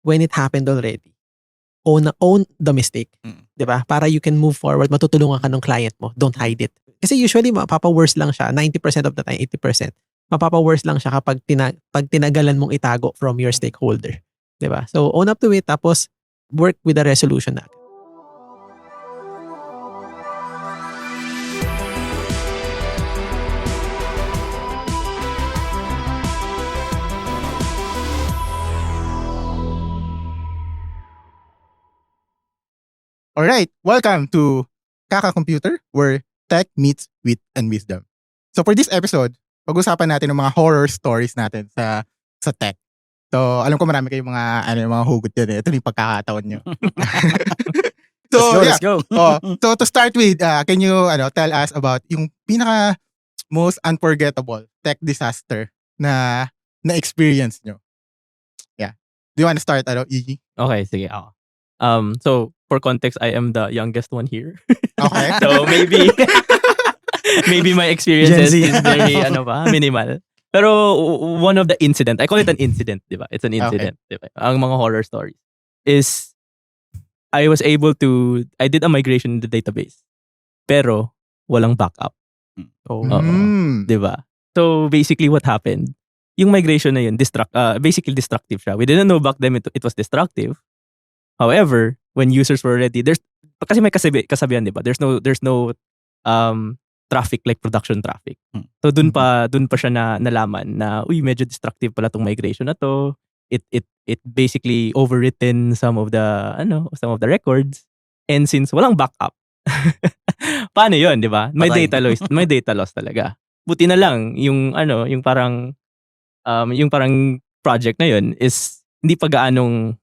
when it happened already, own the mistake. Diba? Para you can move forward, matutulungan ka ng client mo. Don't hide it. Kasi usually, mapapa-worse lang siya. 90% of the time, 80%. Mapapa-worse lang siya kapag pag tinagalan mong itago from your stakeholder. Diba? So, own up to it, tapos work with a resolution na. Alright, welcome to Kaka Computer, where tech meets wit and wisdom. So for this episode, pag-usapan natin ng mga horror stories natin sa tech. So alam ko marami kayong mga hugot dyan eh. Ito yung pagkakataon nyo. So Let's go. So to start with, can you tell us about yung pinaka most unforgettable tech disaster na experience nyo? Yeah. Do you want to start, Iggy? Okay, sige. Ako. So for context, I am the youngest one here. Okay. So maybe my experiences is very minimal. Pero one of the incident, I call it an incident, di ba? It's an incident, di ba? Ang mga horror stories is I did a migration in the database. Pero walang backup. Di ba? So basically what happened, yung migration na yun, basically destructive siya. We didn't know back then it was destructive. However, when users were ready, kasi may kasabihan, di ba? There's no traffic like production traffic. So dun pa siya nalaman na medyo destructive pala tong migration na to. It basically overwritten some of the records, and since walang backup, paano yun, di ba? May data loss talaga. Buti na lang yung parang project na yun is hindi pa gaanong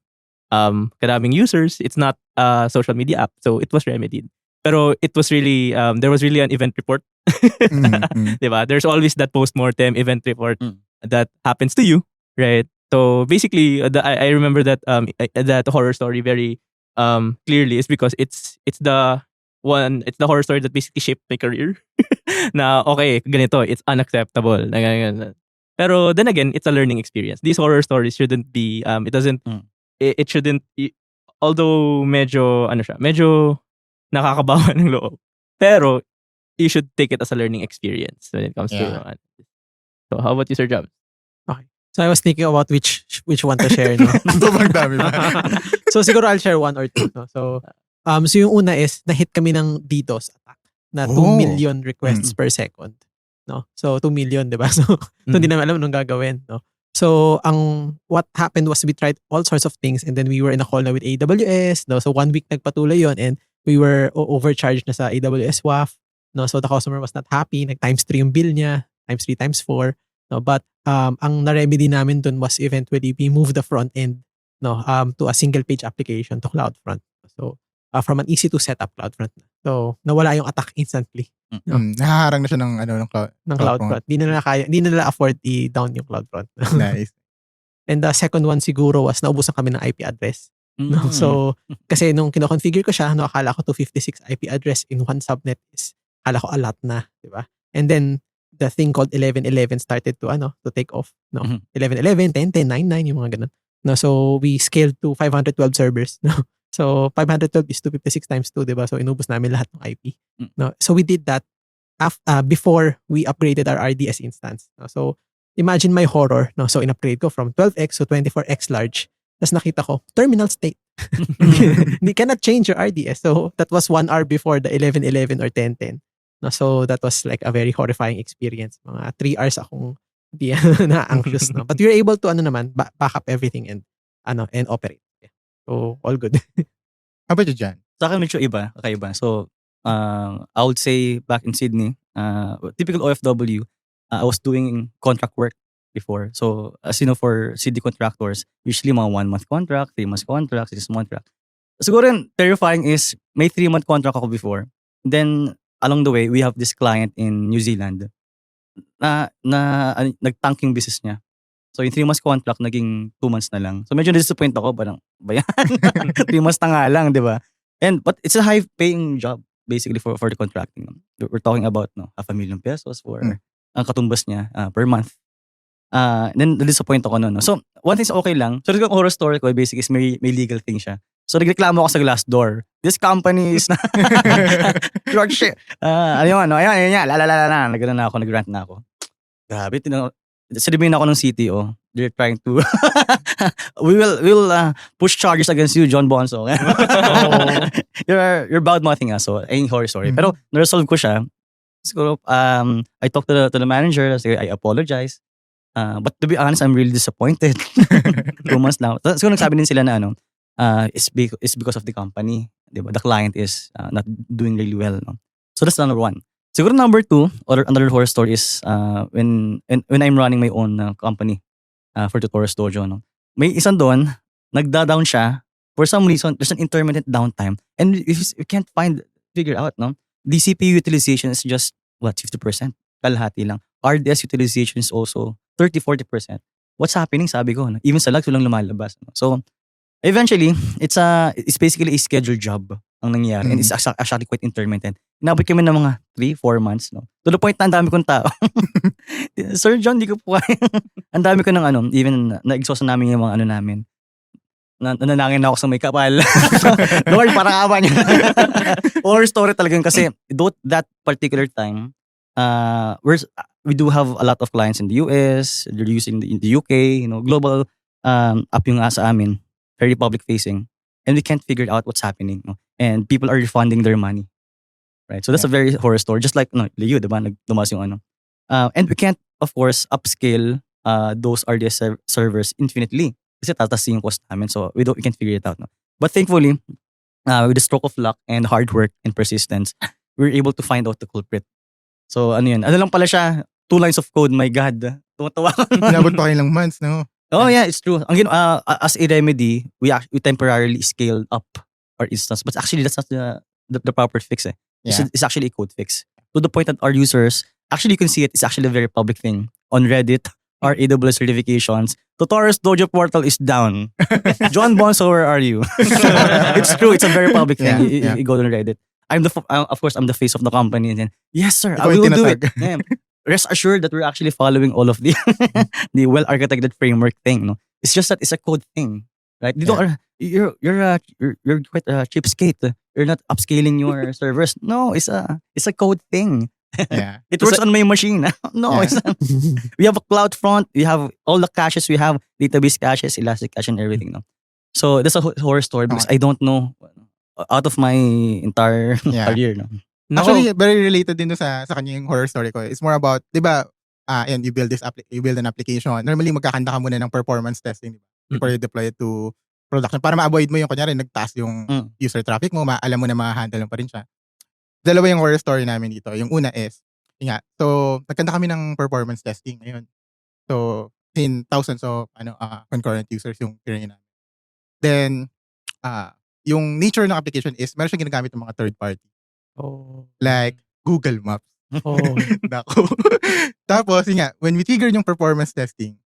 karaming users. It's not a social media app, so it was remedied. Pero it was really there was really an event report. Diba? There's always that post-mortem event report that happens to you, right? So basically, I remember that that horror story very clearly is because it's the horror story that basically shaped my career. Na okay, ganito, it's unacceptable. Pero then again, it's a learning experience. These horror stories shouldn't be it shouldn't, although medyo nakakabawa ng loob. Pero you should take it as a learning experience when it comes to So how about you, Sir Jobs? Okay. So I was thinking about which one to share, no? Sobrang dami ba? So siguro I'll share one or two, no? So yung una is na-hit kami ng DDoS attack na 2 million requests per second, no? So 2 million, 'di ba? So hindi naman alam anong gagawin, no? So what happened was we tried all sorts of things, and then we were in a call na with AWS, no? So 1 week nagpatuloy yon, and we were overcharged na sa AWS WAF, no? So the customer was not happy, times 3 yung bill niya, times 3 times 4, no? But ang na-remedy namin dun was eventually we moved the front end, no, to a single page application to CloudFront. So from an easy to set up CloudFront. So nawala yung attack instantly. No? Nahaharang na siya ng CloudFront. Di na nila afford i-down yung CloudFront. Nice. And the second one siguro was naubusan kami ng IP address. No? So kasi nung kino-configure ko siya, no, akala ko 256 IP address in one subnet is akala ko a lot na, di ba? And then the thing called 1111 started to take off, no. 1111, 1010, 99 yung mga ganun. No, so we scaled to 512 servers, no. So 512 is 256 times 2, di ba? So inubos namin lahat ng IP. No. So we did that before we upgraded our RDS instance. No? So imagine my horror, no. So in-upgrade ko from 12x to 24x large. Tapos nakita ko, terminal state. You cannot change your RDS. So that was 1 hour before the 1111 or 1010. No, so that was like a very horrifying experience. Mga 3 hours akong na-anxious. No? But we were able to back up everything and operate. Yeah. So all good. How about you, Jan? Sa akin medyo kakaiba. So I would say back in Sydney, typical OFW, I was doing contract work before. So as you know, for city contractors, usually mga 1-month contract, 3-month contract, 6-month contract. Siguro yung terrifying is may 3-month contract ako before. Then along the way, we have this client in New Zealand na nag-tanking business niya. So yung 3 months contract, naging 2 months na lang. So medyo disappoint ako, ba yan? 3 months na nga lang, di ba? But it's a high-paying job, basically, for the contracting. We're talking about $500,000 for ang katumbas niya per month. Then na-disappoint ako noon. No? So, one thing's okay lang. So, yung horror story ko, basic is may legal thing siya. So, nagreklamo ako sa Glassdoor. This company is not... Lord shit. Ayan, nag-rant na ako. Grabe, sinabihin ako ng CTO. They're trying to... we will push charges against you, John Bonso. You're bad-mouthing us. So, ayun horror story. Pero, na-resolve ko siya. Siguro, I talked to the manager. I apologize. But to be honest, I'm really disappointed. 2 months now. Siguro nagsabi din sila na it's because of the company. Diba? The client is not doing really well. No? So that's number 1. Siguro number 2, or another horror story is when I'm running my own company for Tutorials Dojo. No? May isang doon, nagda-down siya. For some reason, there's an intermittent downtime. And you can't figure out, no? The CPU utilization is just, 50%? Kalahati lang. RDS utilization is also 30-40%. What's happening? Sabi ko, no? Even sa logs, walang lumalabas. No? So, eventually, it's basically a scheduled job ang nangyayari. And it's actually quite intermittent. Inabot kami ng mga 3-4 months. No? To the point na ang dami kong tao. Sir John, di ko po kaya. Ang dami ko ng even na-exhaust namin yung mga namin. Nananangin na ako sa may kapal. Lord, parang awa niya. Horror story talaga yun kasi that particular time, we do have a lot of clients in the US, they're using in the UK, global app yung sa amin, very public facing, and we can't figure out what's happening, and people are refunding their money, right? So that's a very horror story, just like Leo, diba, nagtumas yung and we can't, of course, upscale those RDS servers infinitely kasi tatas yung cost namin, so we can't figure it out. No? But thankfully, with the stroke of luck and hard work and persistence, we were able to find out the culprit. So ano lang pala siya, 2 lines of code, my God. Tuwa-tuwa. Inabot pa kayo ng months, no? Oh yeah, it's true. As a remedy, we temporarily scaled up our instance, but actually that's not the proper fix. Yeah. It's actually a code fix. To the point that our users, actually you can see it's actually a very public thing. On Reddit, our AWS certifications, Tutorials Dojo portal is down. John Bonso, where are you? It's true. It's a very public thing. You go to Reddit. Of course, I'm the face of the company. And then, yes, sir, I will do it. Yeah. Rest assured that we're actually following all of the the well-architected framework thing. No, it's just that it's a code thing, right? You're quite a cheapskate. You're not upscaling your servers. No, it's a code thing. Yeah. It works on my machine. No, we have a cloud front. We have all the caches. We have database caches, Elastic Cache, and everything. No, so that's a horror story because I don't know out of my entire career. No. Actually, very related din sa kanyang horror story ko. It's more about, di ba, you build an application. Normally, magkakanda ka muna ng performance testing, di ba? Before you deploy it to production. Para ma-avoid mo yung, kunyari, nag-task yung user traffic mo, alam mo na ma-handle mo pa rin siya. Dalawa yung horror story namin dito. Yung una is, so, nagkanda kami ng performance testing ngayon. So, in thousands of concurrent users yung pinrin namin. Then, yung nature ng application is, meron siyang ginagamit ng mga third party. Oh. Like Google Maps. Oh. Dako. Tapos, when we trigger yung performance testing,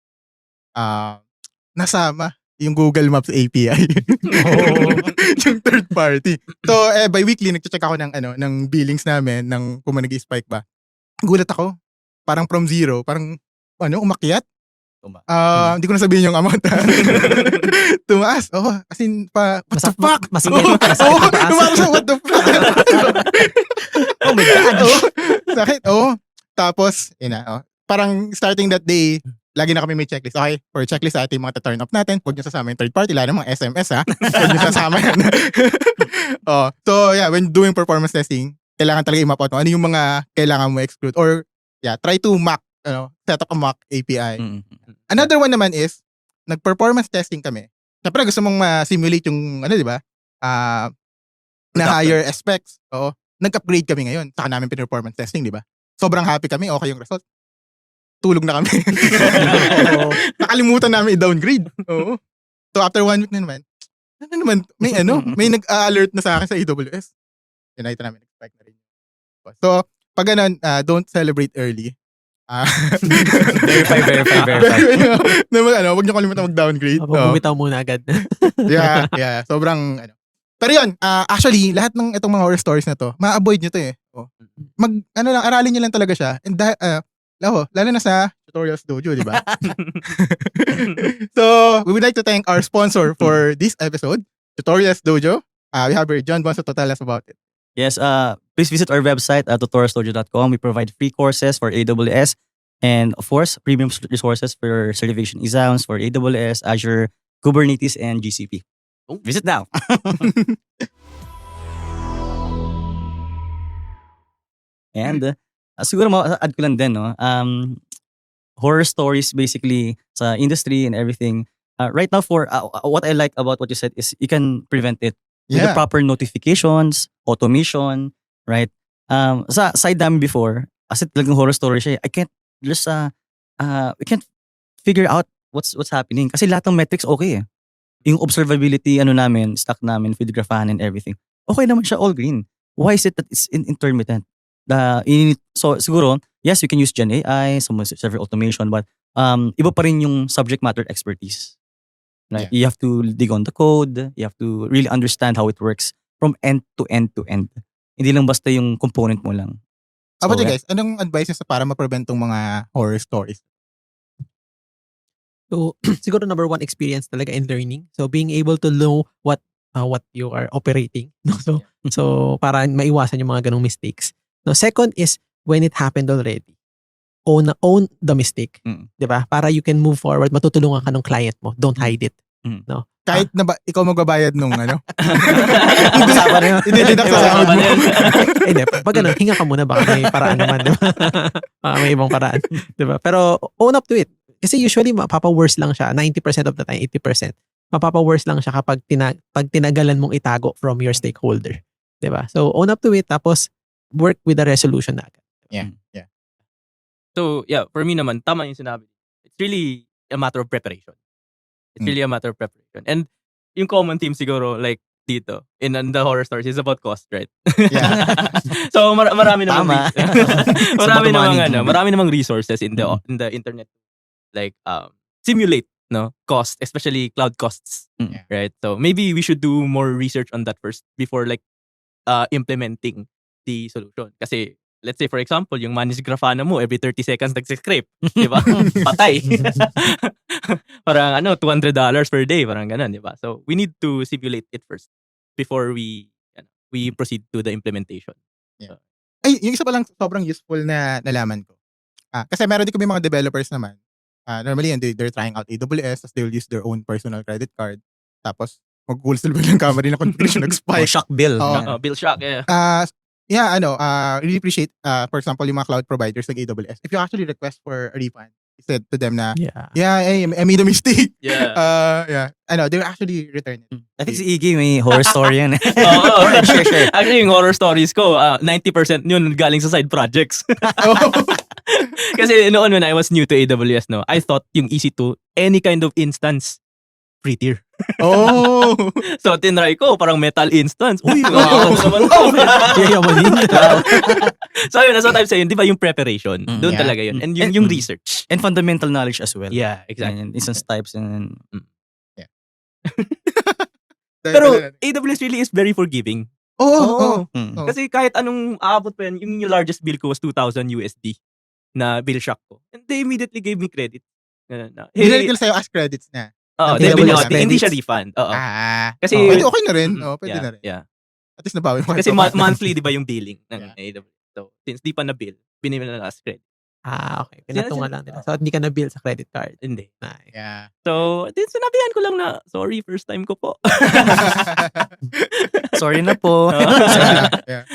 nasama yung Google Maps API. Yung third party. So, by weekly, nagche-check ako ng billings namin, kung nag-spike ba. Gulat ako. Parang from 0, parang, umakyat. Hindi ko na sabihin yung amount. Tumaas. As in, what the fuck? Masigit. Tumaas siya, what the fuck? Oh my God. Sakit. Tapos, parang starting that day, lagi na kami may checklist. Okay, for checklist natin yung mga turn off natin. Huwag nyo sasama yung third party. Lalo mga SMS, ha? Huwag nyo sasama yan. So, when doing performance testing, kailangan talaga i-map out mo. Ano yung mga kailangan mo exclude? Or, try to mock, set up a mock API. Another one naman is, nag-performance testing kami. Siyempre, gusto mong ma-simulate yung, di ba? Na higher specs. Nag-upgrade kami ngayon. Saka namin pin-performance testing, di ba? Sobrang happy kami. Okay yung result. Tulog na kami. Nakalimutan namin i-downgrade. Oo. So after 1 week na naman, may nag-alert na sa akin sa AWS. Nakita namin, expect na rin. So, pag ganun, don't celebrate early. Verify. Huwag niyo kalimutan mag-downgrade. Bumitaw muna agad. Yeah. Sobrang, Pero yun, actually, lahat ng itong mga horror stories na to, ma-avoid nyo to eh. Aralin nyo lang talaga siya. And lalo na sa Tutorials Dojo, di ba? So, we would like to thank our sponsor for this episode, Tutorials Dojo. We have John Bonso to tell us about it. Yes, please visit our website at tutorialstudio.com. We provide free courses for AWS and, of course, premium resources for certification exams for AWS, Azure, Kubernetes, and GCP. Visit now. And siguro ma-add ko lang din, no? Horror stories basically sa industry and everything. Right now, for what I like about what you said is you can prevent it with the proper notifications, automation, right? Sa side namin before, kasi talagang horror story siya. I can't just we can't figure out what's happening kasi lahat ng metrics okay eh. Yung observability namin, stack namin, feed graphan and everything. Okay naman siya, all green. Why is it that it's intermittent? So siguro, yes, you can use Gen AI, some server automation, but iba pa rin yung subject matter expertise. Right? You have to dig on the code, you have to really understand how it works from end to end to end. Hindi lang basta yung component mo lang. How about you guys? Anong advice sa para ma-prevent tong mga horror stories? So, siguro number one, experience talaga in learning. So, being able to know what you are operating. No? So para maiwasan yung mga ganong mistakes. No, second is, when it happened already, own the mistake. Diba? Para you can move forward, matutulungan ka ng client mo. Don't hide it. No? Kahit na ba, ikaw magbabayad nung ano? Usapan na yun. Hindi sa sahod mo. Hindi, pag ganun, hinga ka muna, baka may paraan naman. Diba? May ibang paraan. Diba? Pero own up to it. Kasi usually, mapapa-worse lang siya. 90% of the time, 80%. Mapapa-worse lang siya kapag pag tinagalan mong itago from your stakeholder. Diba? So, own up to it, tapos work with the resolution na agad. Yeah. So, yeah, for me naman, tama yung sinabi. It's really a matter of preparation. It's really a matter of preparation. And yung common theme siguro, like dito, in the horror stories, is about cost, right? Yeah. So, marami namang Tama. marami namang resources in the internet, like simulate cost, especially cloud costs, right? So maybe we should do more research on that first before like implementing the solution. Kasi let's say for example, yung managed Grafana mo every 30 seconds nagse-scrape, di ba? Patay. Parang $200 per day, parang ganun, di ba? So we need to simulate it first before we proceed to the implementation. Yeah. Ay, yung isa pa lang sobrang useful na nalaman ko. Kasi meron din kami mga developers naman. Normally, they're trying out AWS, tapos they'll use their own personal credit card. Tapos, mag-Google bill ng camera na configuration nag-spike. Shock bill. Bill shock, yeah. Really appreciate, for example, yung mga cloud providers ng AWS. If you actually request for a refund, you said to them na, I made a mistake. Yeah. They'll actually return it. I think si Iggy may horror story yan. Sure. Actually, yung horror stories ko, 90% yun galing sa side projects. Kasi noon when I was new to AWS, I thought yung EC2, any kind of instance, free tier. So, tinry ko, parang metal instance. Uy, Yayamanin. So, yun, that's what I'm saying. Di ba yung preparation? Doon talaga yun. And yung research. And fundamental knowledge as well. Yeah, exactly. And instance types and... Yeah. Pero AWS really is very forgiving. Kasi kahit anong aabot pa yan, yung largest bill ko was $2,000 USD na bill shock ko. And they immediately gave me credit. Binalik sa'yo as credits na. Hindi siya refund. Kasi pwede okay na rin. Pwede na rin. Yeah. At least nabawi mo. Kasi monthly, di ba yung billing ng AWS? So, since di pa na bill, binili na as credit. Okay. Pinatungan lang nila. So, hindi ka na-bill sa credit card. Hindi. Nice. Yeah. So, sinabihan ko lang na, sorry, first time ko po. Sorry na po. Yeah.